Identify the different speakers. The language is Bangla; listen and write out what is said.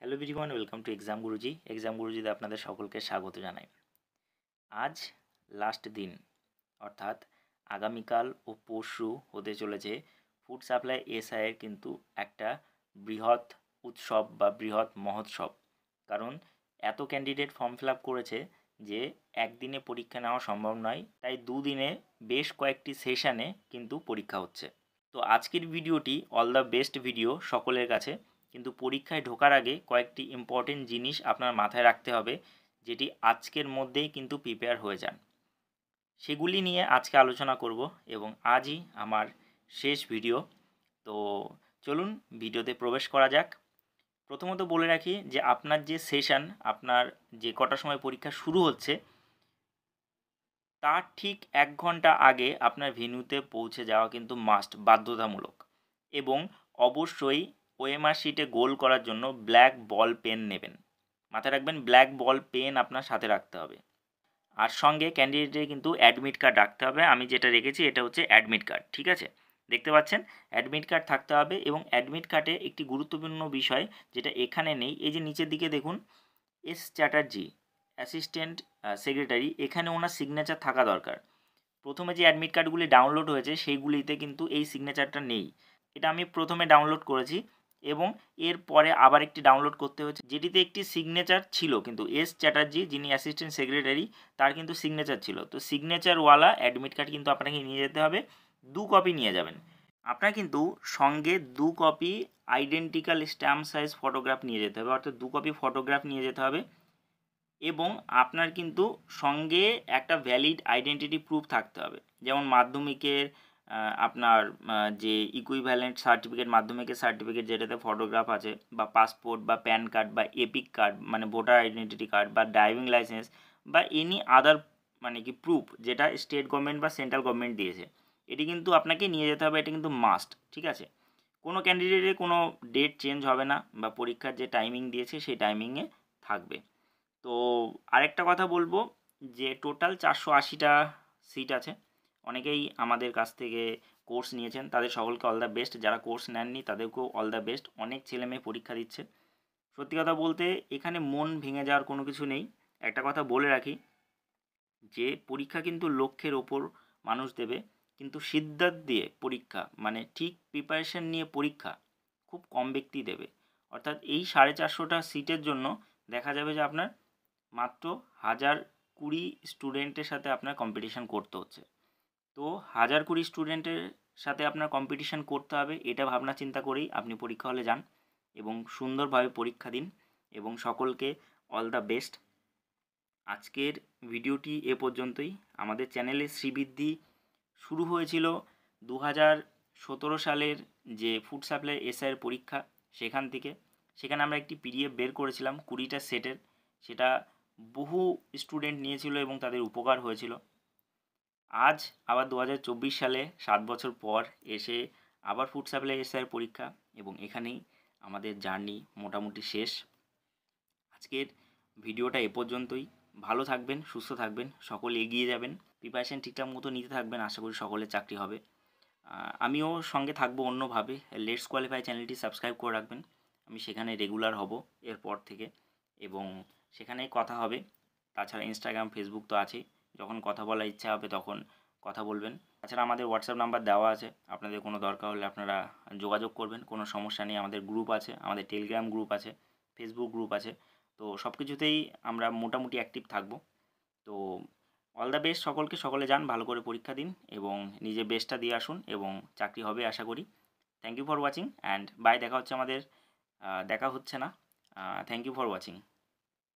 Speaker 1: Hello everyone, welcome to exam Guruji. এক্সাম গুরুজিতে আপনাদের সকলকে স্বাগত জানাই। আজ লাস্ট দিন, অর্থাৎ আগামীকাল ও পরশু হতে চলেছে ফুড সাপ্লাই এসআইয়ের কিন্তু একটা বৃহৎ উৎসব বা বৃহৎ মহোৎসব। কারণ এত ক্যান্ডিডেট ফর্ম ফিল আপ করেছে যে একদিনে পরীক্ষা নেওয়া সম্ভব নয়, তাই দুদিনে বেশ কয়েকটি সেশনে কিন্তু পরীক্ষা হচ্ছে। তো আজকের ভিডিওটি অল দ্য বেস্ট ভিডিও সকলের কাছে, কিন্তু পরীক্ষায় ঢোকার আগে কয়েকটি ইম্পর্টেন্ট জিনিস আপনার মাথায় রাখতে হবে, যেটি আজকের মধ্যেই কিন্তু প্রিপেয়ার হয়ে যান। সেগুলি নিয়ে আজকে আলোচনা করব এবং আজই আমার শেষ ভিডিও। তো চলুন ভিডিওতে প্রবেশ করা যাক। প্রথমত বলে রাখি যে আপনার যে সেশন, আপনার যে কটার সময় পরীক্ষা শুরু হচ্ছে তার ঠিক 1 ঘন্টা আগে আপনার ভেন্যুতে পৌঁছে যাওয়া কিন্তু মাস্ট, বাধ্যতামূলক। এবং অবশ্যই ওএমআর শিটে গোল করার জন্য ব্ল্যাক বল পেন নেবেন। মাথায় রাখবেন, ব্ল্যাক বল পেন আপনার সাথে রাখতে হবে। আর সঙ্গে ক্যান্ডিডেটের কিন্তু অ্যাডমিট কার্ড রাখতে হবে। আমি যেটা রেখেছি এটা হচ্ছে অ্যাডমিট কার্ড, ঠিক আছে? দেখতে পাচ্ছেন, অ্যাডমিট কার্ড থাকতে হবে। এবং অ্যাডমিট কার্ডে একটি গুরুত্বপূর্ণ বিষয় যেটা এখানে নেই, এই যে নিচের দিকে দেখুন, এস চ্যাটার্জি অ্যাসিস্ট্যান্ট সেক্রেটারি, এখানে ওনার সিগনেচার থাকা দরকার। প্রথমে যে অ্যাডমিট কার্ডগুলি ডাউনলোড হয়েছে সেইগুলিতে কিন্তু এই সিগনেচারটা নেই। এটা আমি প্রথমে ডাউনলোড করেছি এবং এর পরে আবার একটি ডাউনলোড করতে হয়েছে, যেটিতে একটি সিগনেচার ছিল, কিন্তু এস চ্যাটার্জি যিনি অ্যাসিস্ট্যান্ট সেক্রেটারি তার কিন্তু সিগনেচার ছিল। তো সিগনেচারওয়ালা অ্যাডমিট কার্ড কিন্তু আপনাকে নিয়ে যেতে হবে, 2 কপি নিয়ে যাবেন। আপনার কিন্তু সঙ্গে 2 copy identical stamp size photograph নিয়ে যেতে হবে, অর্থাৎ 2 কপি ফটোগ্রাফ নিয়ে যেতে হবে। এবং আপনার কিন্তু সঙ্গে একটা ভ্যালিড আইডেন্টিটি প্রুফ থাকতে হবে, যেমন মাধ্যমিকের আপনার যে ইকুইভ্যালেন্ট সার্টিফিকেট, মাধ্যমিকের সার্টিফিকেট যেটাতে ফটোগ্রাফ আছে, বা পাসপোর্ট বা প্যান কার্ড বা এপিক কার্ড মানে ভোটার আইডেন্টিটি কার্ড, বা ড্রাইভিং লাইসেন্স, বা এনি আদার মানে কি প্রুফ যেটা স্টেট গভর্নমেন্ট বা সেন্ট্রাল গভর্নমেন্ট দিয়েছে, এটি কিন্তু আপনাকে নিয়ে যেতে হবে। এটা কিন্তু মাস্ট, ঠিক আছে? কোনো ক্যান্ডিডেটের কোনো ডেট চেঞ্জ হবে না, বা পরীক্ষার যে টাইমিং দিয়েছে সেই টাইমিংয়ে থাকবে। তো আরেকটা কথা বলবো যে টোটাল 480টা সিট আছে। অনেকেই আমাদের কাছ থেকে কোর্স নিয়েছেন, তাদের সকলকে অল দ্য বেস্ট। যারা কোর্স নেননি তাদেরকেও অল দ্য বেস্ট। অনেক ছেলেমেয়ে পরীক্ষা দিচ্ছে। সত্যি কথা বলতে এখানে মন ভেঙে যাওয়ার কোনো কিছু নেই। একটা কথা বলে রাখি যে পরীক্ষা কিন্তু লক্ষ্যের ওপর মানুষ দেবে, কিন্তু সিদ্ধান্ত দিয়ে পরীক্ষা মানে ঠিক প্রিপারেশন নিয়ে পরীক্ষা খুব কম ব্যক্তি দেবে। অর্থাৎ এই 450টা সিটের জন্য দেখা যাবে যে আপনার মাত্র 1020 স্টুডেন্টের সাথে আপনার কম্পিটিশান করতে হচ্ছে। তো 1020 স্টুডেন্টের সাথে আপনার কম্পিটিশান করতে হবে, এটা ভাবনা চিন্তা করেই আপনি পরীক্ষা হলে যান এবং সুন্দরভাবে পরীক্ষা দিন। এবং সকলকে অল দ্য বেস্ট। আজকের ভিডিওটি এ পর্যন্তই। আমাদের চ্যানেলে শ্রীবৃদ্ধি শুরু হয়েছিল 2017 সালের যে ফুড সাপ্লাই এসআইয়ের পরীক্ষা সেখান থেকে। সেখানে আমরা একটি পিডিএফ বের করেছিলাম 20টা সেটের, সেটা বহু স্টুডেন্ট নিয়েছিল এবং তাদের উপকার হয়েছিল। আজ আবার 2024 সালে 7 বছর পর এসে আবার ফুড সাপ্লাই এসআইয়ের পরীক্ষা, এবং এখানেই আমাদের জার্নি মোটামুটি শেষ। আজকের ভিডিওটা এ পর্যন্তই। ভালো থাকবেন, সুস্থ থাকবেন, সকলে এগিয়ে যাবেন, প্রিপারেশান ঠিকঠাক মতো নিতে থাকবেন। আশা করি সকলের চাকরি হবে। আমিও সঙ্গে থাকবো অন্যভাবে। লেটস কোয়ালিফাই চ্যানেলটি সাবস্ক্রাইব করে রাখবেন। আমি সেখানে রেগুলার হব এরপর থেকে, এবং সেখানেই কথা হবে। তাছাড়া ইনস্টাগ্রাম, ফেসবুক তো আছেই। যখন কথা বলার ইচ্ছা হবে তখন কথা বলবেন। তাছাড়া আমাদের হোয়াটসঅ্যাপ নাম্বার দেওয়া আছে, আপনাদের কোনো দরকার হলে আপনারা যোগাযোগ করবেন, কোনো সমস্যা নেই। আমাদের গ্রুপ আছে, আমাদের টেলিগ্রাম গ্রুপ আছে, ফেসবুক গ্রুপ আছে। তো সব কিছুতেই আমরা মোটামুটি অ্যাক্টিভ থাকবো। তো অল দ্য বেস্ট সকলকে। সকলে যান, ভালো করে পরীক্ষা দিন এবং নিজের বেস্টটা দিয়ে আসুন, এবং চাকরি হবে আশা করি। Thank you for watching and bye. দেখা হচ্ছে আমাদের দেখা হচ্ছে না। Thank you for watching.